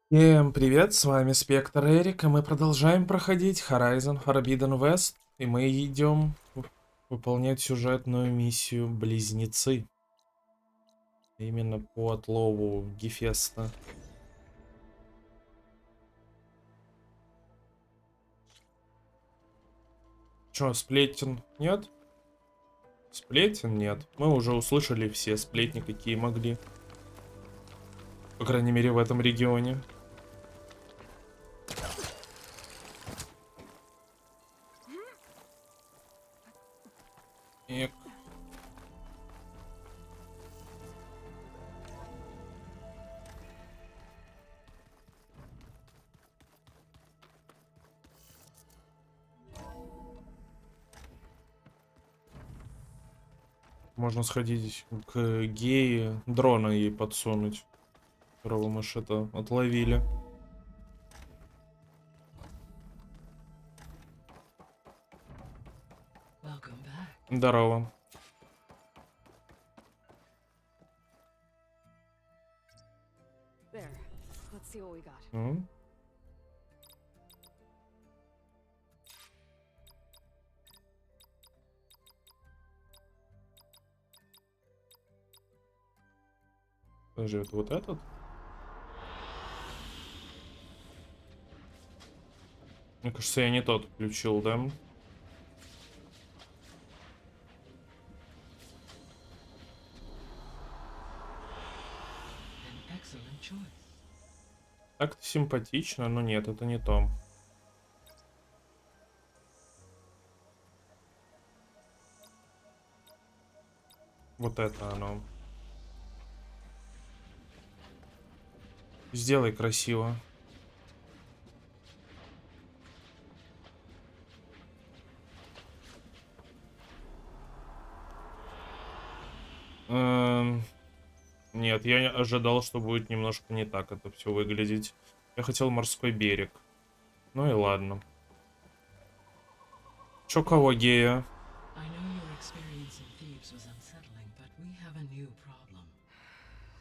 Всем привет, с вами Спектр Эрик, и мы продолжаем проходить Horizon Forbidden West, и мы идем выполнять сюжетную миссию Близнецы. Именно по отлову Гефеста. Чё, сплетен нет? Сплетен нет. Мы уже услышали все сплетни, какие могли. По крайней мере, в этом регионе. Эк. Можно сходить к гее, дрона ей подсунуть, которого мы что-то отловили. Здорово. М? Подожди, это вот этот? Мне кажется, я не тот включил, да? Так-то симпатично, но нет, это не то. Вот это оно. Сделай красиво. Нет, я ожидал, что будет немножко не так это все выглядеть. Я хотел морской берег. Ну и ладно. Чё кого гея?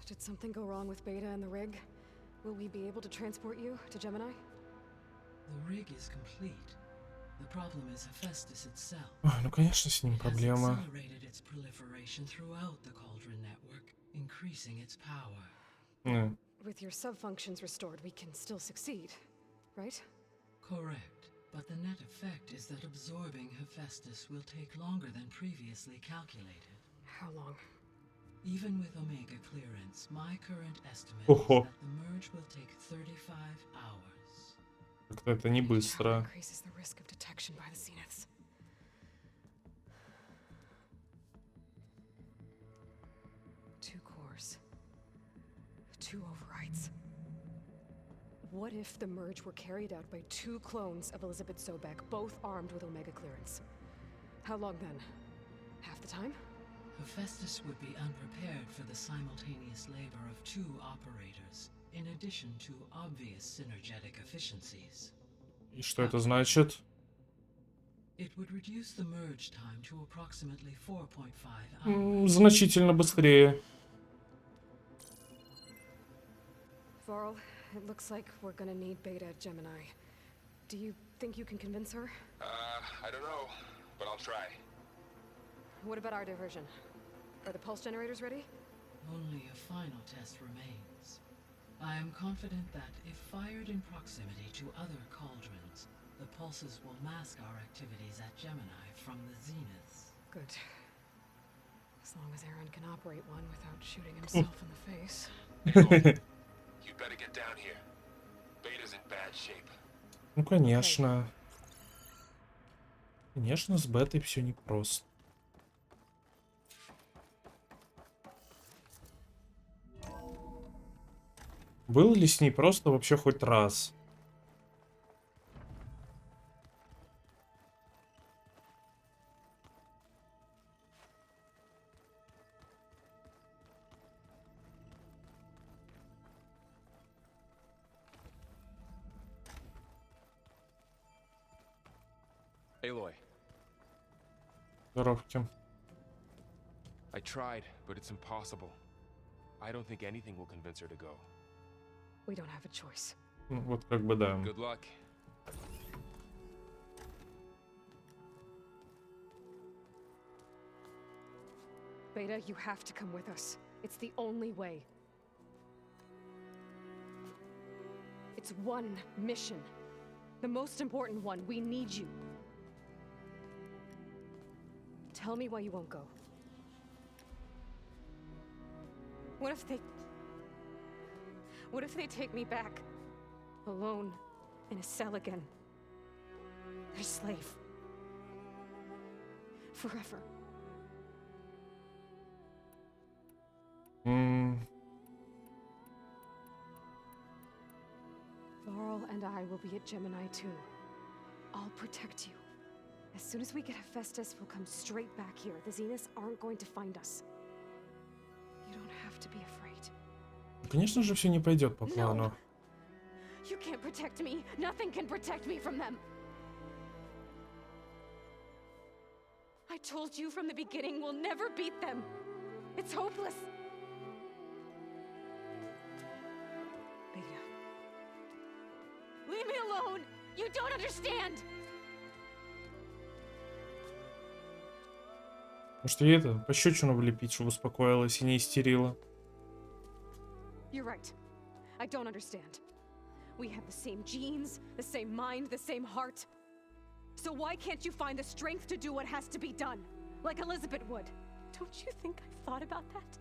Did something go wrong with Beta and the rig? Will we be able to transport you to Gemini? The rig is complete. The problem is Hephaestus itself. Ой, ну конечно с ним It has проблема. accelerated its proliferation throughout the Cauldron network, increasing its power. With your sub-functions restored, we can still succeed, right? Correct. But the net effect is that absorbing Hephaestus will take longer than previously calculated. How long? Even with Omega clearance, my current estimate Ого. is that the merge will take 35 hours. Как-то это не быстро. Increases the risk of detection by the Zeniths. Two cores. Two overrides. What if the merge were carried out by two clones of Elizabeth Sobek, both armed with Omega clearance? How long then? Half the time? Hephaestus would be unprepared for the simultaneous labor of two operators, in addition to obvious synergetic efficiencies. И что это значит? It would reduce the merge time to approximately 4.5 hours. Значительно быстрее. Varl, it looks like we're gonna need Beta at Gemini. Do you think you can convince her? I don't know, but I'll try. What about our diversion? Are the pulse generators ready? Only a final test remains. I am confident that if fired in proximity to other cauldrons, the pulses will mask our activities at Gemini from the zeniths. Good. As long as Aaron can operate one without shooting himself in the face. You better get down here. Beta's in bad shape. Ну конечно. Конечно, с бетой все непросто. Был ли с ней просто вообще хоть раз? Aloy, Здоровки. I tried, but it's impossible. I don't think anything will convince her to go. We don't have a choice. Ну, вот как бы да. Good luck. Beta, you have to come with us. It's the only way. It's one mission. The most important one. We need you. Tell me why you won't go. What if they take me back? Alone, in a cell again. Their slave. Forever. Varl and I will be at Gemini too. I'll protect you. As soon as we get Hephaestus, we'll come straight back here. The Zeniths aren't going to find us. You don't have to be afraid. Конечно же, все не пойдет по плану. You can't protect me. Nothing can protect me from them. I told you from the beginning we'll never beat them. It's hopeless. Beta. Leave me alone! You don't understand! Может, ей это, пощечину влепить, чтобы успокоилась и не истерила. You're right. I don't understand. We have the same genes, the same mind, the same heart. So why can't you find the strength to do what has to be done? Like Elizabeth would. Don't you think I've thought about that?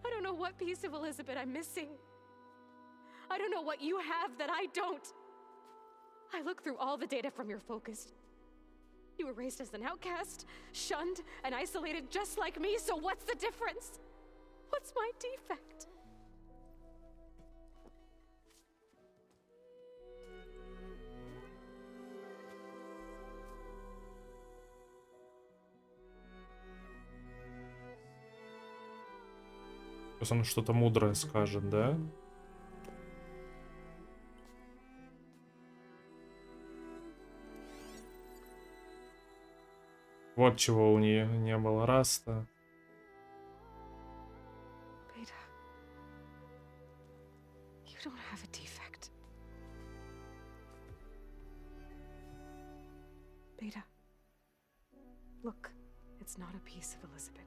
I don't know what piece of Elizabeth I'm missing. I don't know what you have that I don't. I look through all the data from your focus. You were raised as an outcast, shunned, and isolated just like me, so what's the difference? What's my defect? Сейчас он что-то мудрое скажет, да? Вот чего у нее не было раста. Beta, you don't have a defect. Beta, look, it's not a piece of Elizabeth.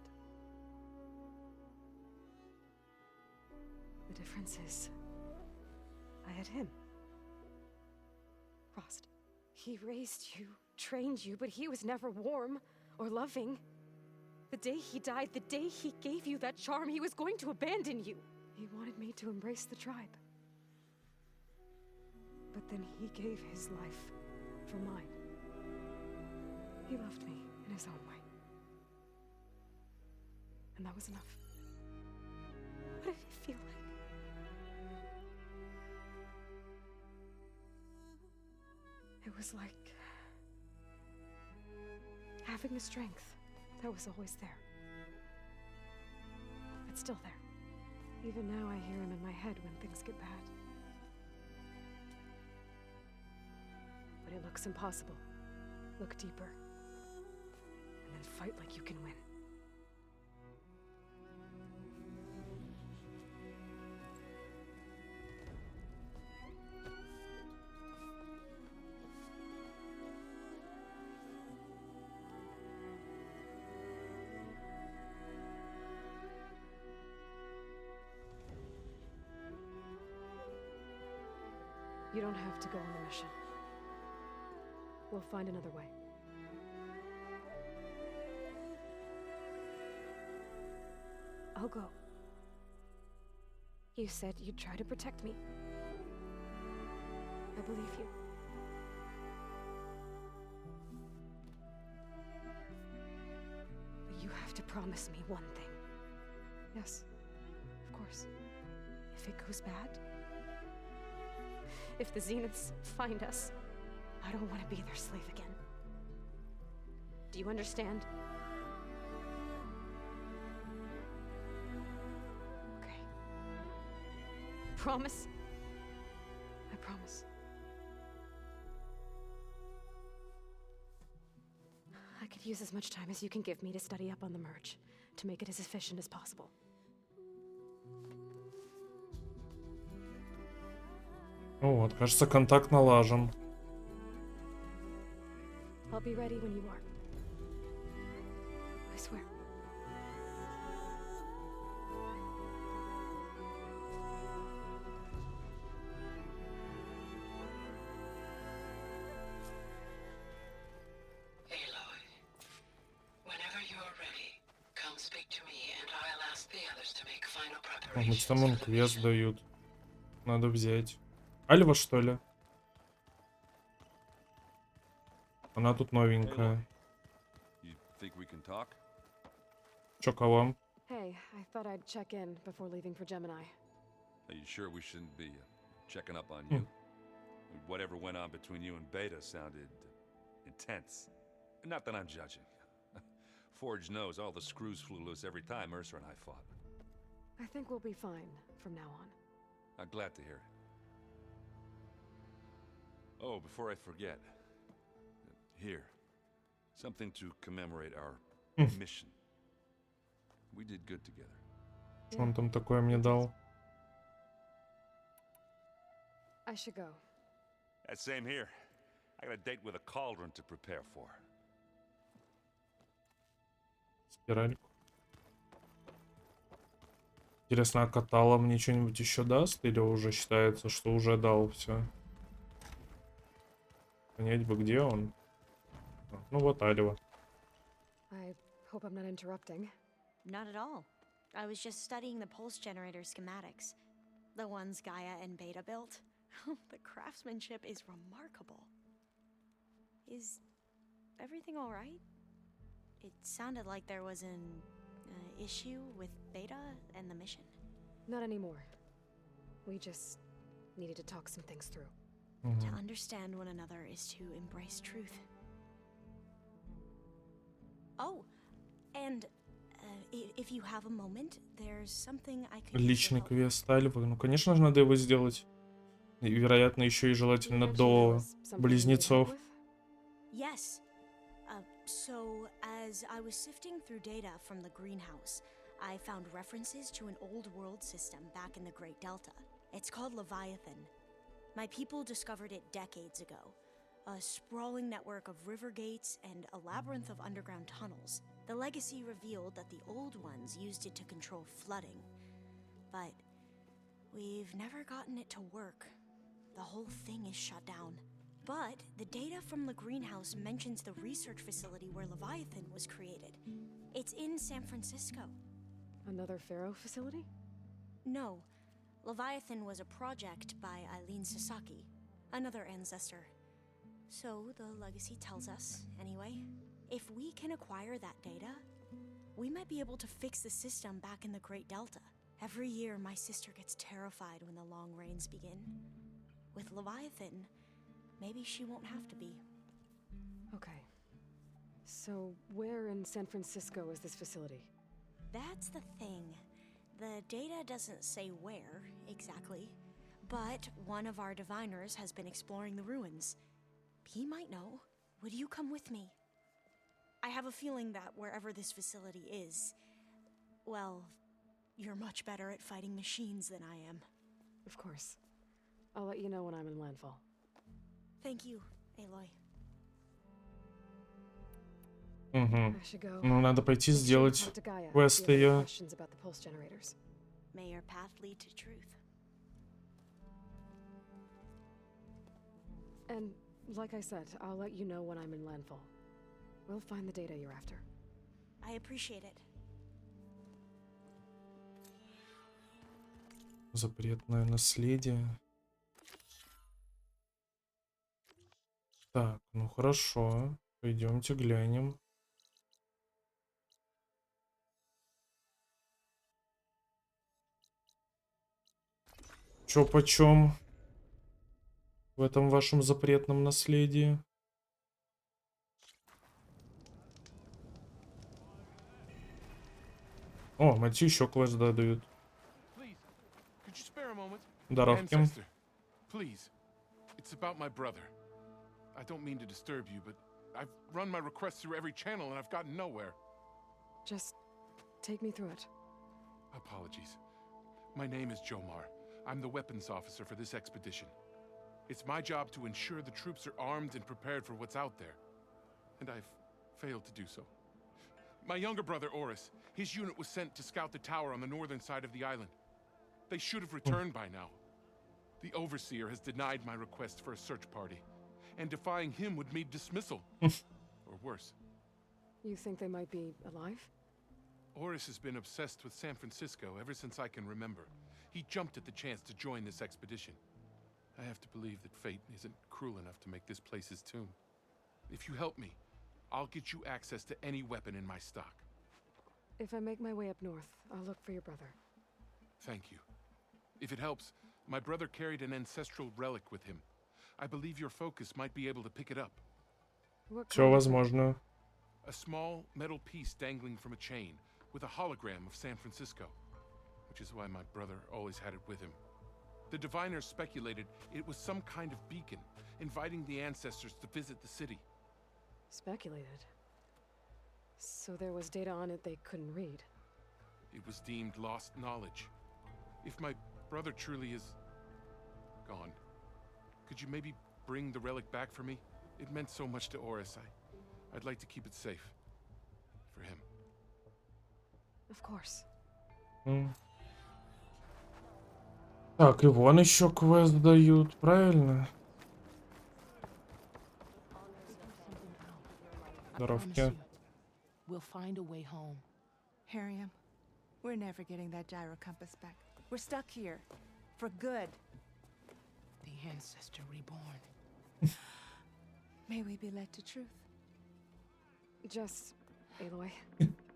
The difference is, I had him. Frost. He raised you, trained you, but he was never warm or loving. The day he died, the day he gave you that charm, he was going to abandon you. He wanted me to embrace the tribe. But then he gave his life for mine. He loved me in his own way. And that was enough. What did it feel like? It was like having the strength that was always there. It's still there. Even now I hear him in my head when things get bad. But it looks impossible. Look deeper. And then fight like you can win. You don't have to go on the mission. We'll find another way. I'll go. You said you'd try to protect me. I believe you. But you have to promise me one thing. Yes, of course. If it goes bad, if the Zeniths find us, I don't want to be their slave again. Do you understand? Okay. Promise? I promise. I could use as much time as you can give me to study up on the merge, to make it as efficient as possible. Вот, кажется, контакт налажен. I'll be ready when you are. I swear. Eloi, whenever you're ready, come speak to me and I'll ask the others to make final О, мы там preparations он for the квест mission. дают. Надо взять. Альва, что ли? Она тут новенькая. You think we can talk? Чё, кого? Hey, I thought I'd check in before leaving for Gemini. Are you sure we shouldn't be checking up on you? Whatever went on between you and Beta sounded intense. Not that I'm judging. Forge knows all the screws flew loose every time Mercer and I fought. I think we'll be fine from now on. I'm glad to hear it. Oh, before I forget. Here. Something to commemorate our mission. We did good together. Что он там такое мне дал? I should go. That same here. I got a date with a cauldron to prepare for. Спиральку. Интересно, а Катала мне что-нибудь еще даст? Или уже считается, что уже дал все? Понять бы, где он. Ну вот Альва. I hope I'm not interrupting. Not at all. I was just studying the pulse generator schematics. The ones Gaia and Beta built. The craftsmanship is remarkable. Is everything all right? It sounded like there was an issue with Beta and the mission. Not anymore. We just needed to talk some things through. To understand one another is to embrace truth. Oh, and if you have a moment, there's something I could... Личный квест Альвы. Ну, конечно же, надо его сделать. И, вероятно, еще и желательно до близнецов. Yes. So, as I was sifting through data from the greenhouse, I found references to an old world system back in the Great Delta. It's called Leviathan. My people discovered it decades ago. A sprawling network of river gates and a labyrinth of underground tunnels. The legacy revealed that the old ones used it to control flooding. But we've never gotten it to work. The whole thing is shut down. But the data from the greenhouse mentions the research facility where Leviathan was created. It's in San Francisco. Another Pharaoh facility? No. Leviathan was a project by Eileen Sasaki, another ancestor. So the legacy tells us, anyway, if we can acquire that data, we might be able to fix the system back in the Great Delta. Every year, my sister gets terrified when the long rains begin. With Leviathan, maybe she won't have to be. Okay. So, where in San Francisco is this facility? That's the thing. The data doesn't say where, exactly. But one of our diviners has been exploring the ruins. He might know. Would you come with me? I have a feeling that wherever this facility is, well, you're much better at fighting machines than I am. Of course. I'll let you know when I'm in landfall. Thank you, Aloy. Угу. I should go. Ну, надо пойти Make sure to сделать talk to Gaia квест if you have any ее. questions about the pulse generators. May your path lead to truth. And like I said, I'll let you know when I'm in landfall. We'll find the data you're after. I appreciate it. Запретное наследие. Так, ну хорошо. Пойдемте глянем. Чё почем в этом вашем запретном наследии? О, мать, еще квест дают. Please, could you spare a moment? Здоровки. Ancestor, please. It's about my brother. I don't mean to disturb you, but I've run my request through every channel and I've gotten nowhere. Just take me through it. Apologies. My name is Jomar. I'm the weapons officer for this expedition. It's my job to ensure the troops are armed and prepared for what's out there. And I've failed to do so. My younger brother, Oris, his unit was sent to scout the tower on the northern side of the island. They should have returned by now. The Overseer has denied my request for a search party, and defying him would mean dismissal. Or worse. You think they might be alive? Oris has been obsessed with San Francisco ever since I can remember. He jumped at the chance to join this expedition. I have to believe that fate isn't cruel enough to make this place his tomb. If you help me, I'll get you access to any weapon in my stock. If I make my way up north, I'll look for your brother. Thank you. If it helps, my brother carried an ancestral relic with him. I believe your focus might be able to pick it up. What Все kind of- возможно. A small metal piece dangling from a chain with a hologram of San Francisco, which is why my brother always had it with him. The diviners speculated it was some kind of beacon, inviting the ancestors to visit the city. Speculated. So there was data on it they couldn't read. It was deemed lost knowledge. If my brother truly is gone, could you maybe bring the relic back for me? It meant so much to Oris. I'd like to keep it safe. For him. Of course. Так, и вон еще квест дают, правильно? Здоровки. We'll find a way home. Harriam, we're never getting that gyro compass back. We're stuck here. For good. The ancestor reborn. May we be led to truth. Just, Aloy,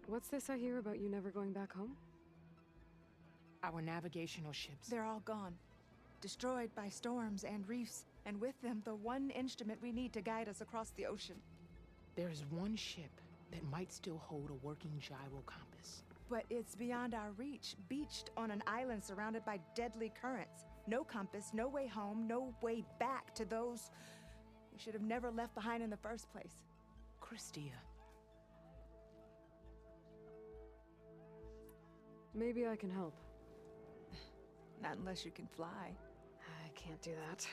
what's this I hear about you never going back home? Our navigational ships. They're all gone. Destroyed by storms and reefs, and with them the one instrument we need to guide us across the ocean. There is one ship that might still hold a working gyro compass. But it's beyond our reach, beached on an island surrounded by deadly currents. No compass, no way home, no way back to those we should have never left behind in the first place. Christia. Maybe I can help. Not unless you can fly. I can't do that.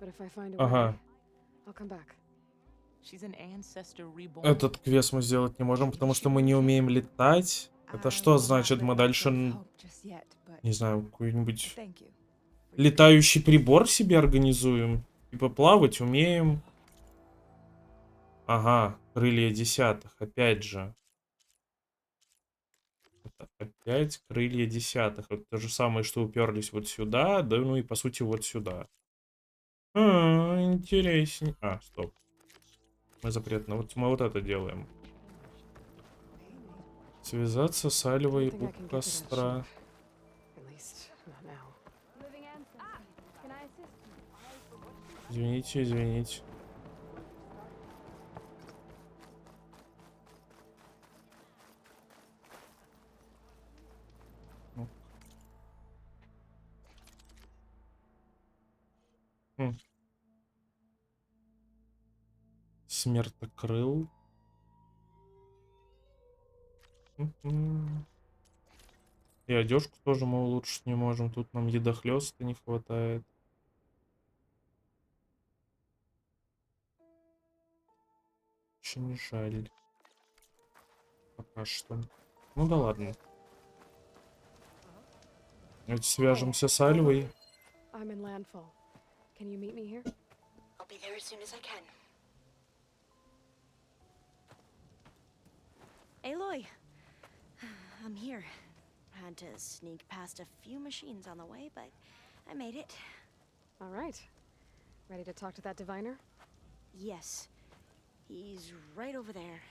But if I find a way, Ага. I'll come back. She's an ancestor reborn. Этот квест мы сделать не можем, потому что мы не умеем летать. Это что значит? Мы дальше, не знаю, какой-нибудь летающий прибор себе организуем. Типа плавать умеем. Ага, крылья десятых, опять же. Это опять крылья десятых. Это то же самое, что уперлись вот сюда, да, ну и по сути вот сюда. Интереснее. Стоп. Мы запретно. Вот мы вот это делаем. Связаться с Эльвой у костра. Извините, извините. Смертокрыл. И одежку тоже мы улучшить не можем. Тут нам едохлёста не хватает. Очень жаль. Пока что. Ну да ладно. Давайте свяжемся с Эльвой. I'm in landfall. Can you meet me here? I'll be there as soon as I can. Aloy, I'm here. Had to sneak past a few machines on the way, but I made it. All right. Ready to talk to that diviner? Yes. He's right over there.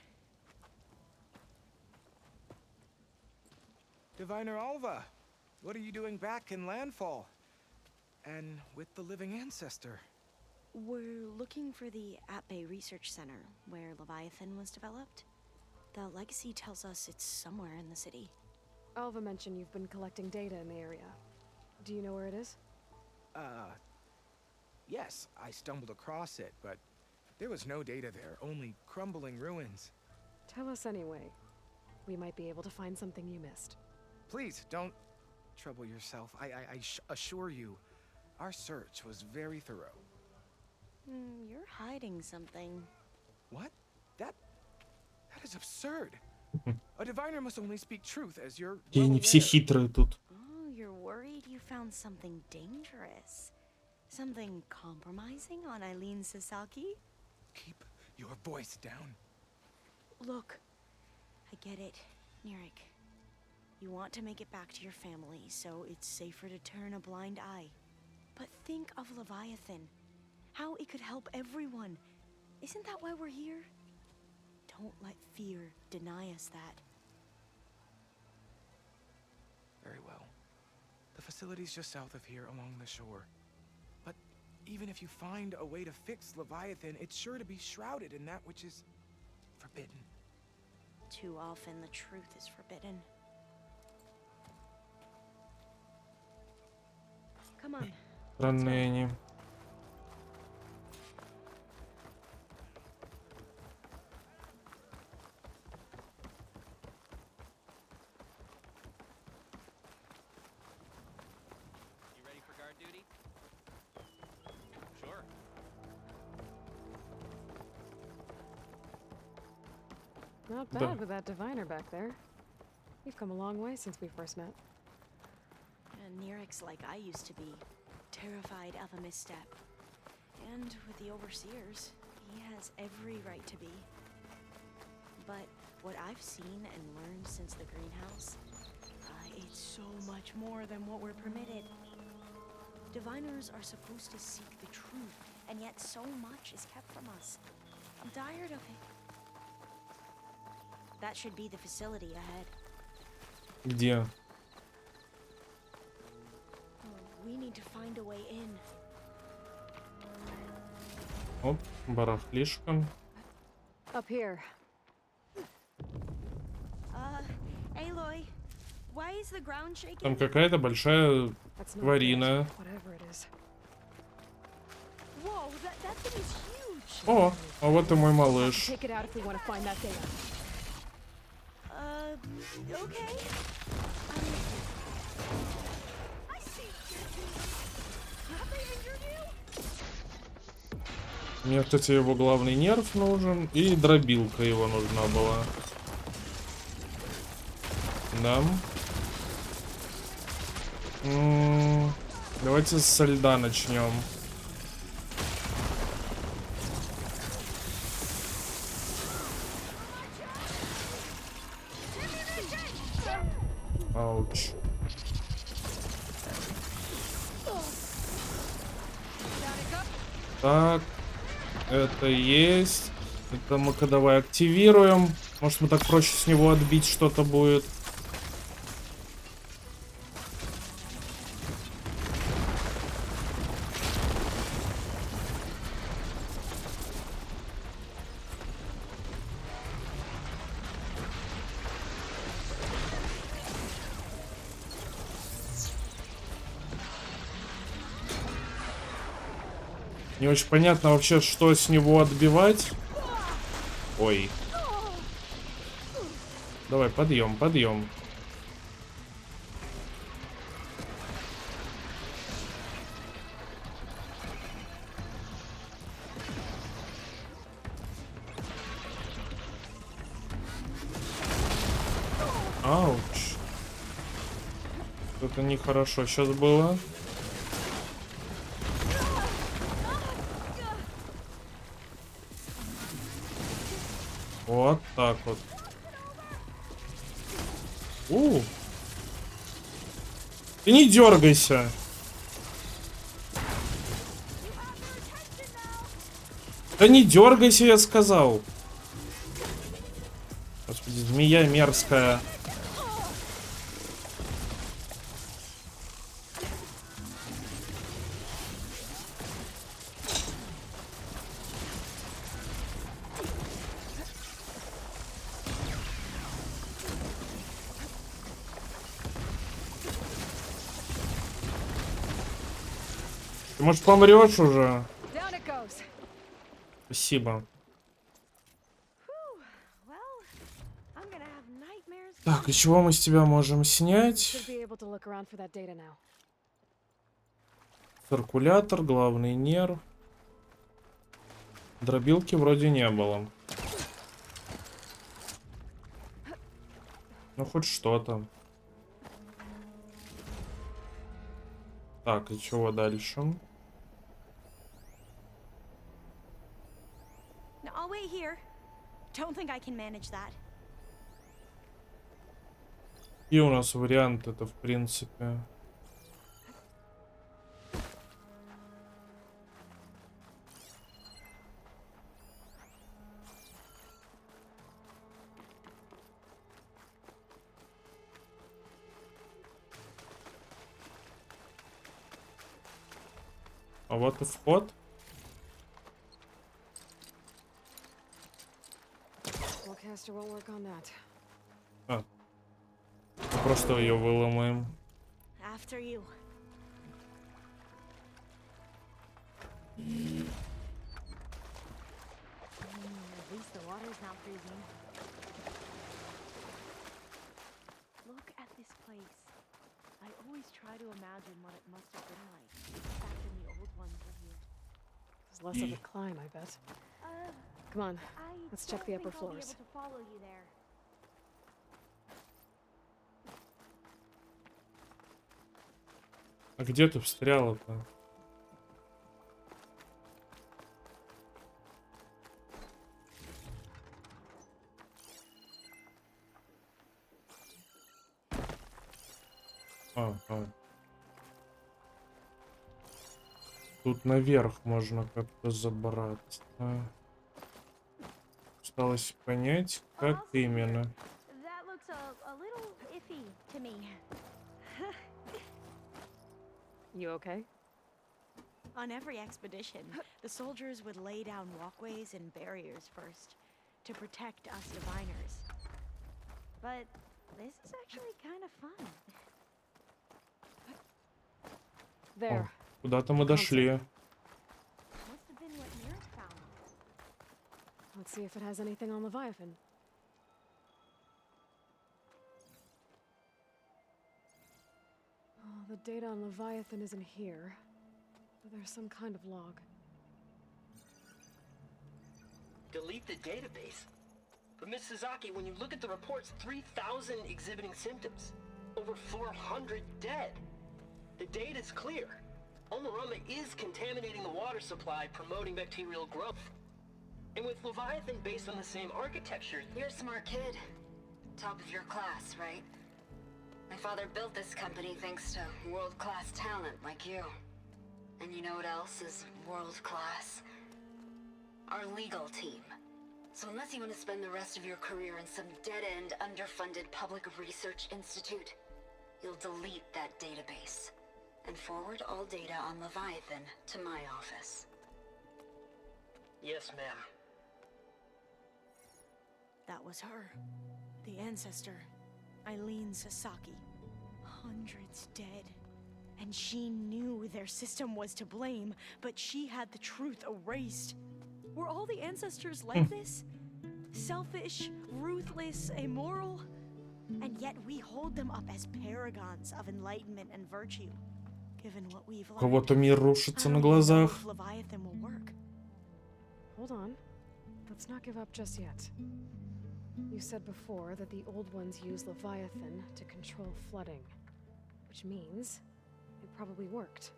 Diviner Alva, what are you doing back in Landfall? And with the living ancestor? We're looking for the At-Bay Research Center, where Leviathan was developed. The legacy tells us it's somewhere in the city. Alva mentioned you've been collecting data in the area. Do you know where it is? Yes, I stumbled across it, but there was no data there, only crumbling ruins. Tell us anyway. We might be able to find something you missed. Please, don't trouble yourself. I assure you, Our search was very thorough. You're hiding something. What? That is absurd. A diviner must only speak truth, as you're И well не все aware. хитрые тут. Oh, you're worried you found something dangerous. Something compromising on Eileen Sasaki? Keep your voice down. Look, I get it, Nirik. You want to make it back to your family, so it's safer to turn a blind eye. But think of Leviathan. How it could help everyone. Isn't that why we're here? Don't let fear deny us that. Very well. The facility's just south of here along the shore. But even if you find a way to fix Leviathan, it's sure to be shrouded in that which is forbidden. Too often the truth is forbidden. Come on. Странные они. Not Да. bad with that diviner back there. You've come a long way since we first met. And Nirik's like I used to be, terrified of a misstep. And with the overseers, he has every right to be. But what I've seen and learned since the greenhouse, it's so much more than what we're permitted. Diviners are supposed to seek the truth, and yet so much is kept from us. I'm tired of it. That should be the facility ahead. Где? We need to find a way in. Оп, барахлишко. Up here. Элой, why is the ground shaking? Там какая-то большая That's not тварина. it, whatever it is. Whoa, that thing is huge. О, а вот и мой We'll have малыш. to take it out if we want to find that data. Okay. I see. Have they injured you? Мне, кстати, его главный нерв нужен. И дробилка его нужна была. Да. Давайте со льда начнем. Ауч. Так, это есть. Это мы-ка давай активируем. Может, мы так проще с него отбить что-то будет. Не очень понятно вообще, что с него отбивать. Ой. Давай, подъем, подъем. Ауч. Это нехорошо сейчас было. Вот так вот. Ты не дергайся. Да не дергайся, я сказал. Господи, змея мерзкая. Ты, может, помрешь уже? Down it goes. Спасибо. Well, I'm gonna have nightmares. Так, и чего мы с тебя можем снять? Should be able to look around for that data now. Циркулятор, главный нерв. Дробилки вроде не было. Ну, хоть что-то. Так, и чего дальше? Now, I'll wait here. Don't think I can manage that. И у нас вариант это, в принципе. А вот и вход. Caster won't work on that. А. Просто ее выломаем. After you. At least the water's not freezing. Look at this place. I always try to imagine what it must have been like back when the old ones were here. It's less of a climb, I bet. Come on, let's check the upper floors. To follow you there. А где ты встряла-то? Тут наверх можно как-то забраться. Осталось понять, как именно. That looks a little iffy to me. You okay? On every expedition, the soldiers would lay down walkways and barriers first to protect us diviners. But this is actually kind of fun. There. Куда-то мы дошли. Must have been what Mirror found. Let's see if it has anything on Leviathan. Oh, the data on Leviathan isn't here, but there's some kind of log. Delete the database? But Miss Sasaki, when you look at the reports, 3,000 exhibiting symptoms. Over 400 dead. The data's clear. Omarama is contaminating the water supply, promoting bacterial growth. And with Leviathan based on the same architecture... You're a smart kid. Top of your class, right? My father built this company thanks to world-class talent like you. And you know what else is world-class? Our legal team. So unless you want to spend the rest of your career in some dead-end, underfunded public research institute, you'll delete that database and forward all data on Leviathan to my office. Yes, ma'am. That was her. The ancestor, Eileen Sasaki. Hundreds dead. And she knew their system was to blame, but she had the truth erased. Were all the ancestors like this? Selfish, ruthless, immoral? And yet we hold them up as paragons of enlightenment and virtue. Given what we've learned, Кого-то мир рушится на I don't know глазах. if Leviathan will work. Hold on. Let's not give up just yet. You said before that the old ones use Leviathan to control flooding, which means it probably worked.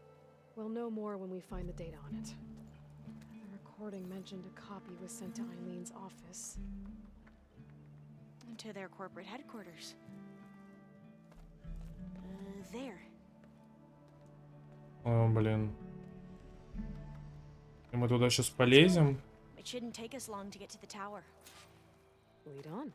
We'll know more when we find the data on it. The recording mentioned a copy was sent to Eileen's office. To their corporate headquarters. There. О, блин. И мы туда сейчас полезем. It shouldn't take us long to get to the tower. Lead on.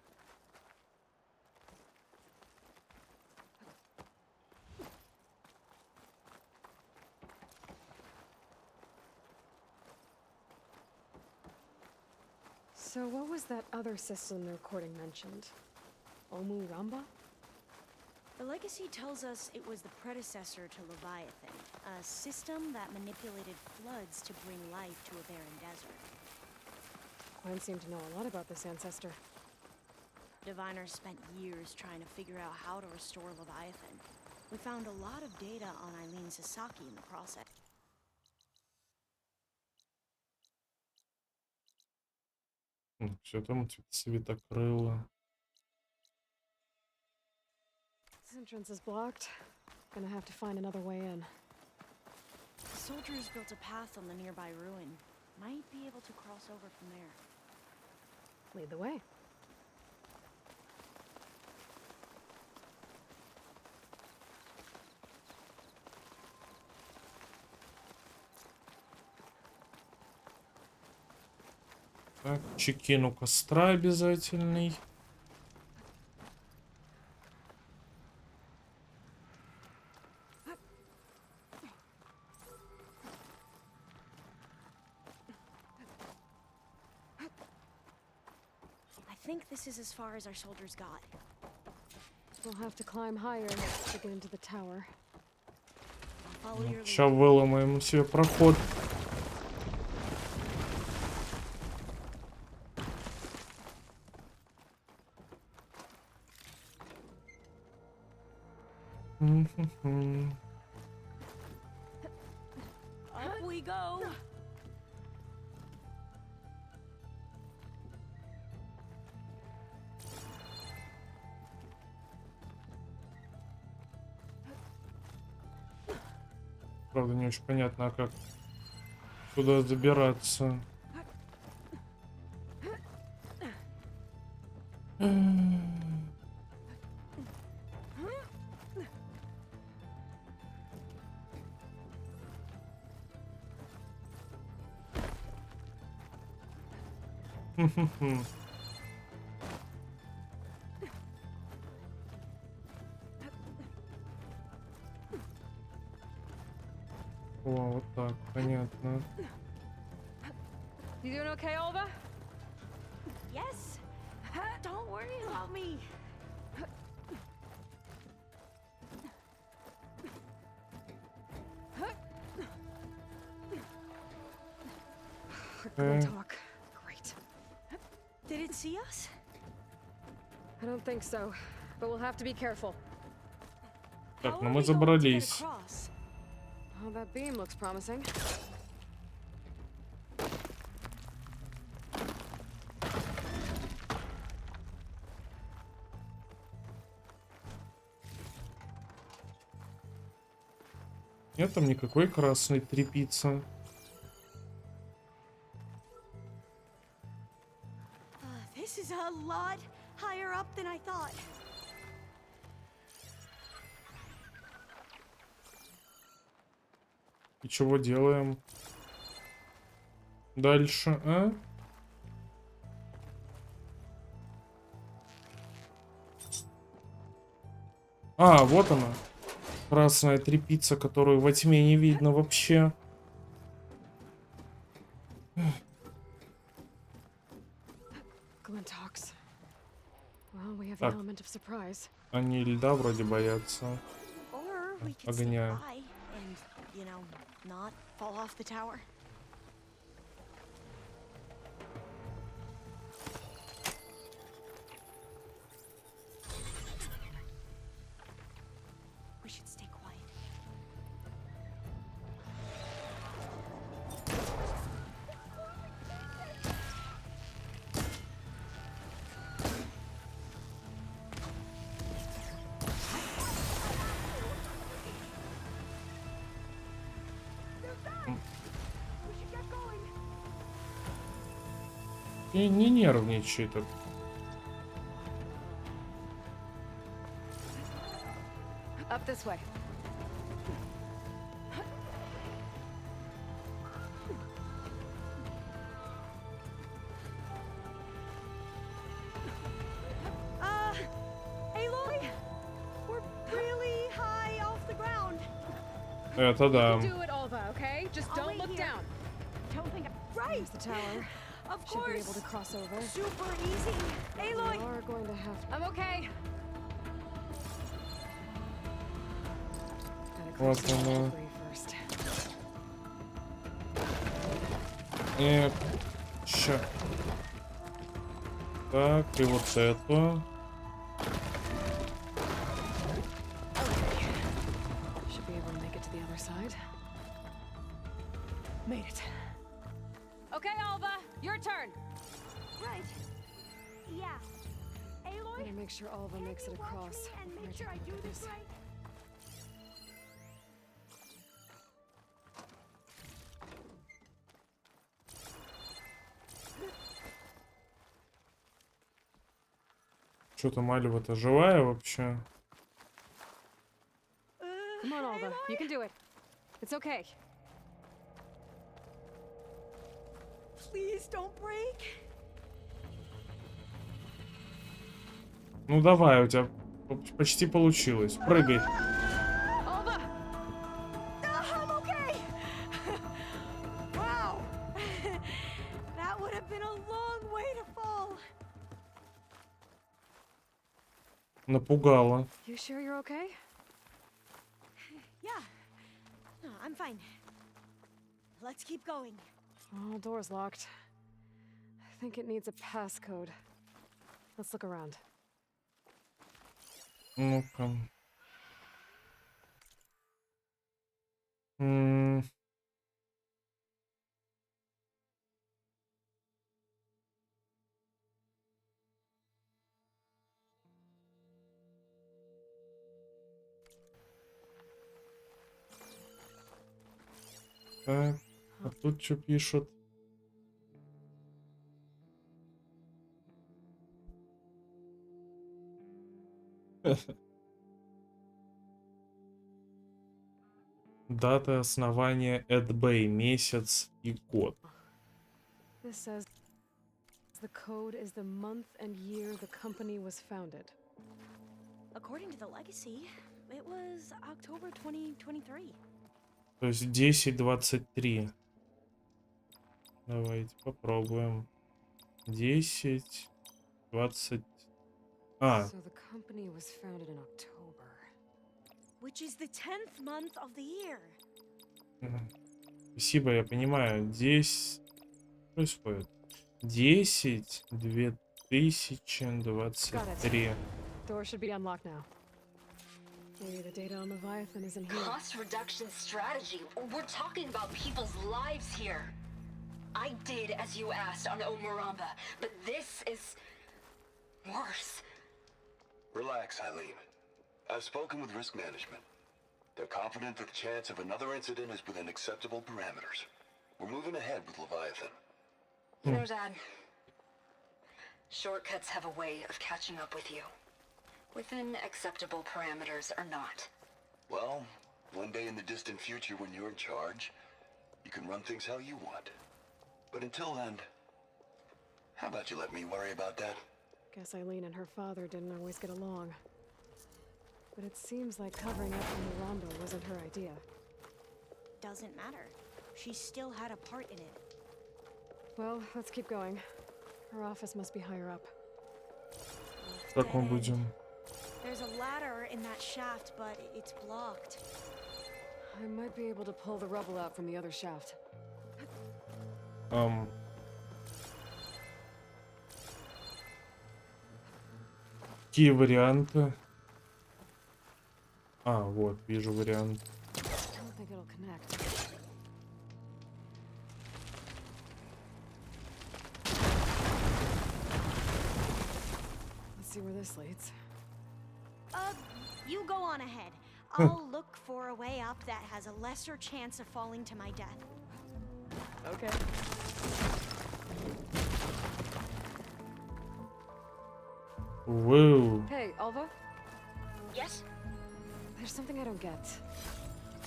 So what was that other system the recording mentioned? Omu Ramba? The legacy tells us it was the predecessor to Leviathan, a system that manipulated floods to bring life to a barren desert. Quinn seemed to know a lot about this ancestor. Diviners spent years trying to figure out how to restore Leviathan. We found a lot of data on Eileen Sasaki in the process. Все там цветокрыло. This entrance is blocked. Gonna have to find another way in. The soldiers built a path on the nearby ruin. Might be able to cross over from there. Lead the way. Так, чекину костра обязательный. I think this is as far as our soldiers got. We'll have to climb higher to get into the tower. I'll follow your lead. Сейчас выломаем себе проход. Up we go. Правда, не очень понятно, а как туда забираться. О, вот так, понятно. You doing okay, Olva? Yes. Don't worry about me. We're gonna talk. Great. Did it see us? I don't think so, but we'll have to be careful. Так, ну мы забрались. Oh, that beam looks promising. Нет там никакой красной тряпицы. This is a lot higher up than I thought. И чего делаем дальше, а? А, вот она. Красная тряпица, которую во тьме не видно вообще. Так. Они льда вроде боятся. Огня. И не нервничай так. Up this way. Aloy, we're really high off the ground. Это да. Do it, Olva, okay? Just don't look down. Don't think right. There's the tower. Of Should course. be able to cross over. Super easy. Aloy. We are going to have. I'm okay. Вот она. И ща. Так, и вот эту. Should be able to make it to the other side. Made it. Okay, Alva, your turn. Right. Yeah. Aloy, Gotta make sure Alva makes it can you watch across me and before I make sure take I a do look at this this. right? Что-то Малева-то живая вообще? Come on, Alva. You can do it. It's okay. Please don't break. Ну давай, у тебя почти получилось. Прыгай. Alva! I'm okay. Wow. That would have been a long way to fall. Напугала. You sure you're okay? Yeah. No, I'm fine. Let's keep going. Oh, door's locked. I think it needs a passcode. Let's look around. Ну-ка. Так, а тут что пишут? Дата основания Эдбей, месяц и год. This says the code is the month and year the company was founded. According to the legacy, it was October 2023. То есть 10:23. Давайте попробуем. 10:20. А, So the company was founded in October. Which is the 10th month of the year. спасибо, я понимаю. 10 происходит. 10/2023. Door should be unlocked now. Maybe the data on Leviathan isn't here. Cost reduction strategy. We're talking about people's lives here. I did as you asked on Omaramba, but this is worse. Relax, Eileen. I've spoken with risk management. They're confident that the chance of another incident is within acceptable parameters. We're moving ahead with Leviathan. You know, Dad, shortcuts have a way of catching up with you. Within acceptable parameters or not. Well, one day in the distant future when you're in charge, you can run things how you want. But until then, how about you let me worry about that? Guess Eileen and her father didn't always get along. But it seems like covering up on Omaramba wasn't her idea. Doesn't matter. She still had a part in it. Well, let's keep going. Her office must be higher up. Как мы будем? There's a ladder in that shaft, but it's blocked. I might be able to pull the rubble out from the other shaft. Какие варианты? А, вот, вижу вариант. I don't think it'll connect. Let's see where this leads. You go on ahead. I'll look for a way up that has a lesser chance of falling to my death. Okay. Whoa. Hey, Alva? Yes? There's something I don't get.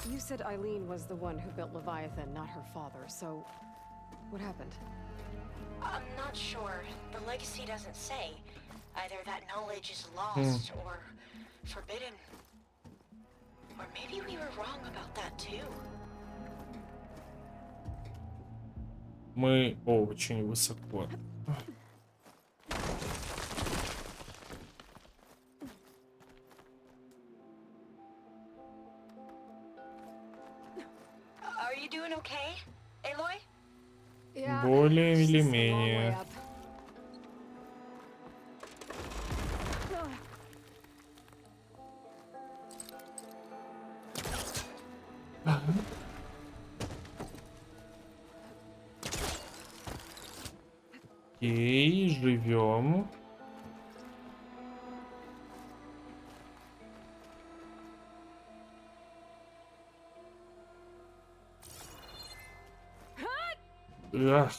You said Eileen was the one who built Leviathan, not her father, so what happened? I'm not sure. The legacy doesn't say. Either that knowledge is lost or forbidden. Or maybe we were wrong about that too. Мы очень высоко. Are you doing okay, Aloy? Yeah, Более it's или just a long way менее. up. Окей, живем. Ах.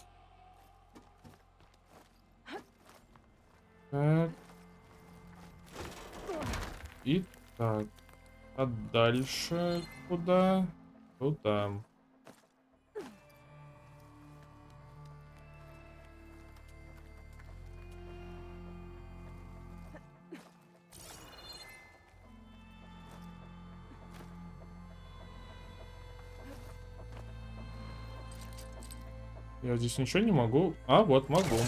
Так. И так. А дальше куда? Туда. Я здесь ничего не могу. А, вот могу.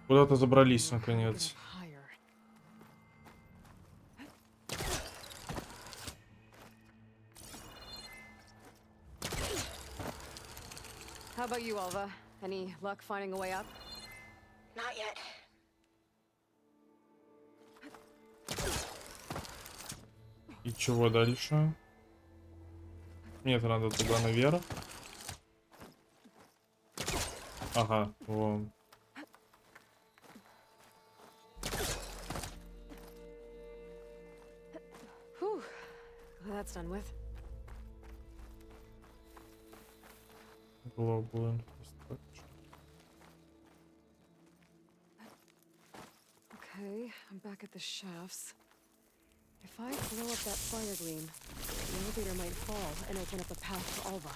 Куда-то забрались наконец. How about you, Alva? Any luck finding a way up? Not yet. И чего дальше? Нет, надо туда наверх. Ага, вон. Whew. Well, that's done with. Global infrastructure. Okay, I'm back at the shafts. If I blow up that fire gleam, the elevator might fall and open up a path for Alva.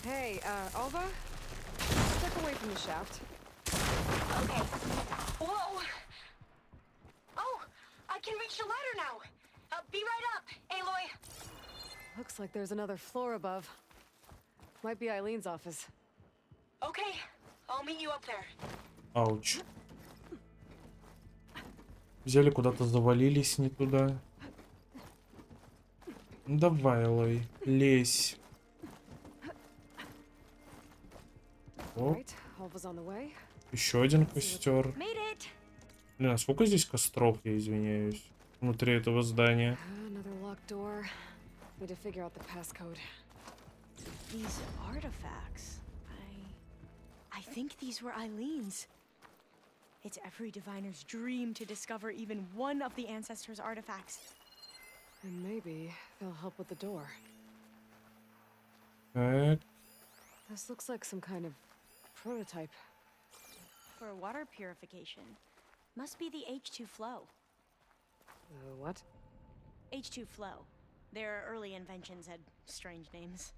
Hey, Alva? Step away from the shaft. Okay. Whoa! Oh, I can reach the ladder now. Be right up, Aloy. Looks like there's another floor above. Might be Eileen's office. Okay, I'll meet you up there. Ауч. Взяли куда-то, завалились не туда. Давай, Элой, лезь. О, еще один костер. Блин, а сколько здесь костров, я извиняюсь, внутри этого здания? These artifacts. I think these were Eileen's. It's every diviner's dream to discover even one of the ancestors' artifacts. And maybe they'll help with the door. Так. This looks like some kind of prototype. For water purification. Must be the H2 flow. What? H2 flow. Their early inventions had strange names.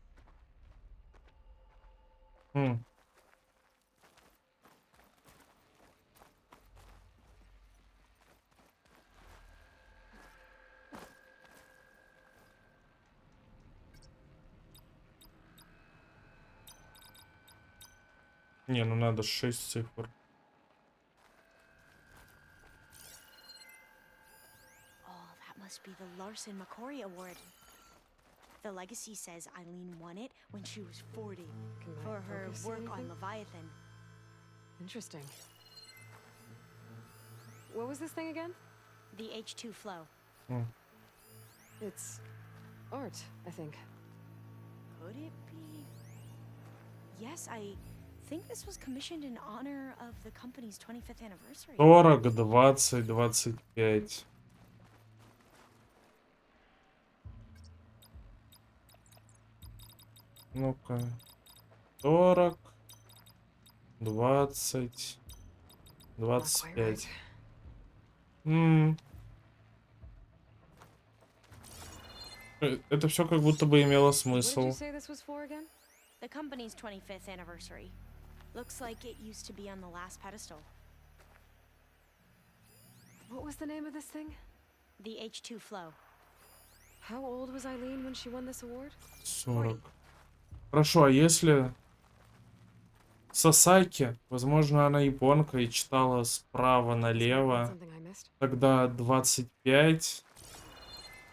Не, ну надо 6 цифр. Oh, that must be the Larson McCory Award. The legacy says Eileen won it when she was 40 for her work on Leviathan. Interesting. What was this thing again? The H2 flow. It's art, I think. Could it be? Yes, I think this was commissioned in honor of the company's 25th anniversary. 40, 20, 25. Ну-ка. 40, 20, 25. Это все как будто бы имело смысл. The company's 25th anniversary. Looks like it used to be on the last pedestal. What was the name of this thing? The H2 flow. How old was Eileen when she won this award? 40. Хорошо, а если Сасаки, возможно, она японка и читала справа налево, тогда 25,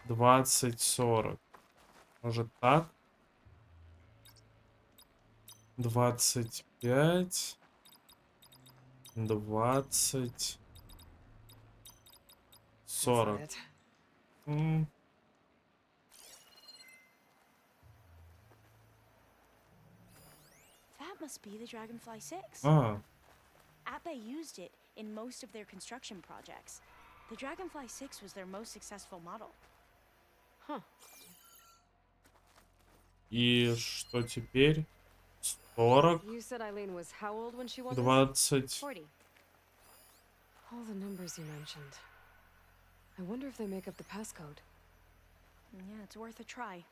20, 40. Может так? 25, 20, 40. That must be the Dragonfly 6. А. Abe used it in most of their construction projects. The Dragonfly 6 was their most successful model. Huh. И что теперь? 40, You said Eileen was how old when she won this? 20. 40. All the numbers you mentioned. I wonder if they make up the passcode. Yeah, it's worth a try.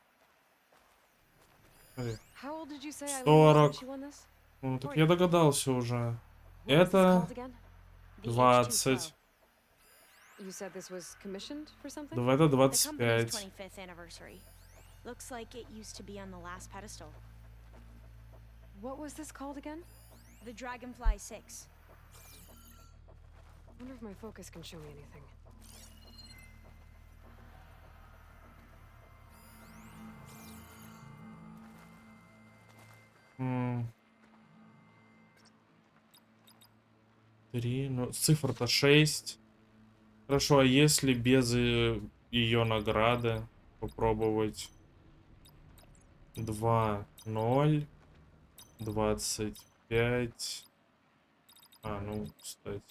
How old did you say Eileen was when 40. she won this? Ну, так я догадался уже. What was this Это called again? 20. You said this was commissioned for something? Это The company's 25. 25th anniversary. Looks like it used to be on the last pedestal. What was this called again? The Dragonfly 6. Wonder if my focus can show me anything. Три, ну, цифра-то 6. Хорошо, а если без ее награды попробовать? 2, 0, 25. А, ну, кстати.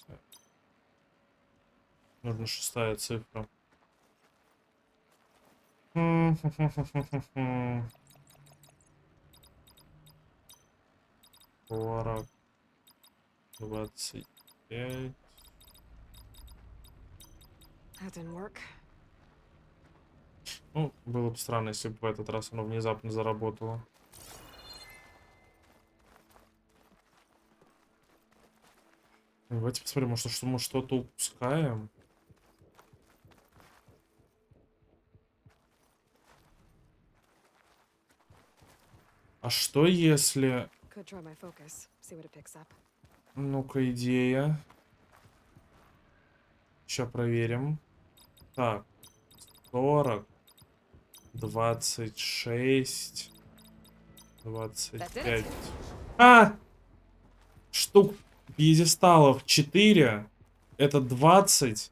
Нужна 6-я цифра. 40, 25. That didn't work. Ну, было бы странно, если бы в этот раз оно внезапно заработало. Давайте посмотрим, может, мы что-то упускаем. А что если... Could try my focus, see what it picks up. Ну-ка, идея. Сейчас проверим. Так. 40. 26. 25. А! Штук пьедесталов 4. Это 20.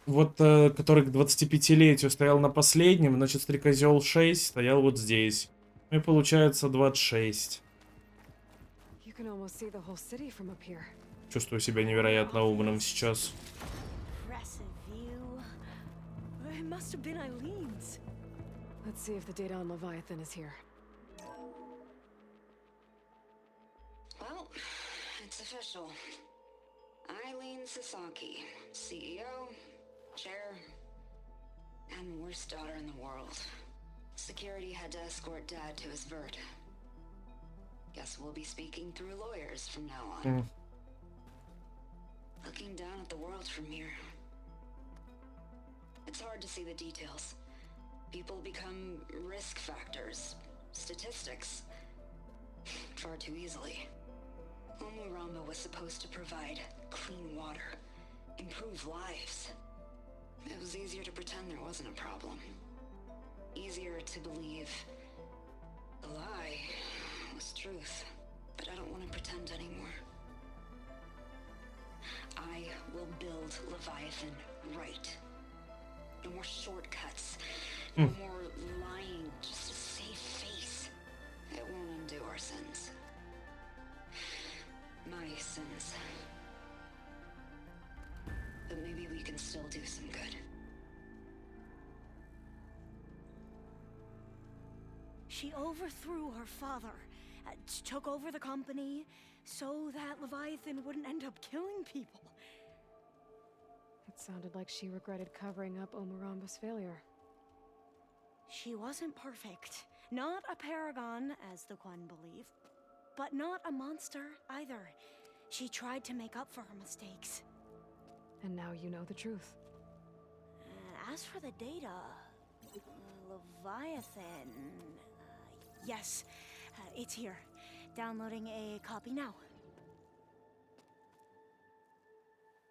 Вот, который к 25-летию стоял на последнем. Значит, стрекозел 6 стоял вот здесь. Ну и получается 26. You can almost see the whole city from up here. Чувствую себя невероятно умным сейчас. Impressive view. It must have been Eileen's. Let's see if the data on Leviathan is here. Well, it's official. Eileen Sasaki, CEO, chair, and worst daughter in the world. Security had to escort Dad to his vert. Guess we'll be speaking through lawyers from now on. Looking down at the world from here. It's hard to see the details. People become risk factors, statistics, far too easily. Omuramba was supposed to provide clean water, improve lives. It was easier to pretend there wasn't a problem. Easier to believe the lie was truth. But I don't want to pretend anymore. I will build Leviathan right. No more shortcuts. No more lying just to save face. It won't undo our sins. My sins. But maybe we can still do some good. She overthrew her father, took over the company, so that Leviathan wouldn't end up killing people. It sounded like she regretted covering up Omuramba's failure. She wasn't perfect. Not a paragon, as the Quan believe, but not a monster either. She tried to make up for her mistakes. And now you know the truth. As for the data, Leviathan... yes, it's here. Downloading a copy now.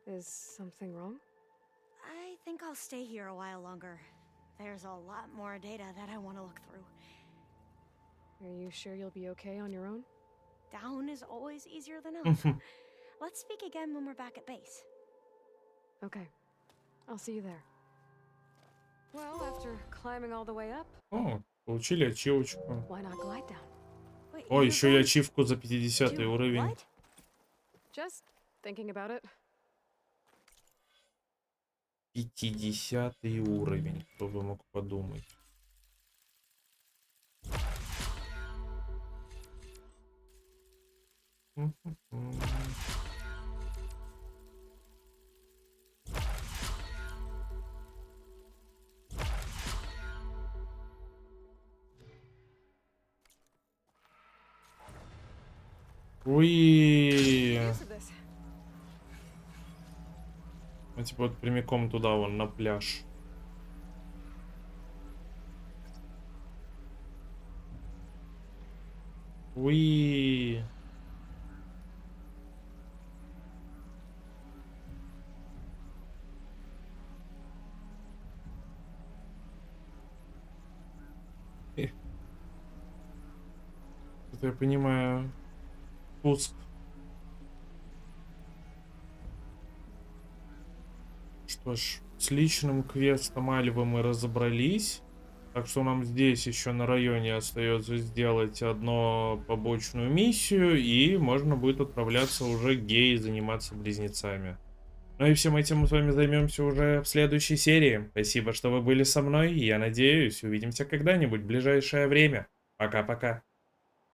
Is something wrong? I think I'll stay here a while longer. There's a lot more data that I want to look through. Are you sure you'll be okay on your own? Down is always easier than up. Let's speak again when we're back at base. Okay. I'll see you there. Well, after climbing all the way up, О, получили ачивочку. why not glide down? Wait, О, you're еще и going ачивку за 50 to уровень. what? Just thinking about it. 50-й уровень, кто бы мог подумать. Уи. А типа вот прямиком туда, вон, на пляж. Уи. Это я понимаю. Спуск. Что ж, с личным квестом Альвы мы разобрались. Так что нам здесь еще на районе остается сделать одну побочную миссию. И можно будет отправляться уже к Гее и заниматься близнецами. Ну и всем этим мы с вами займемся уже в следующей серии. Спасибо, что вы были со мной. И я надеюсь, увидимся когда-нибудь в ближайшее время. Пока-пока.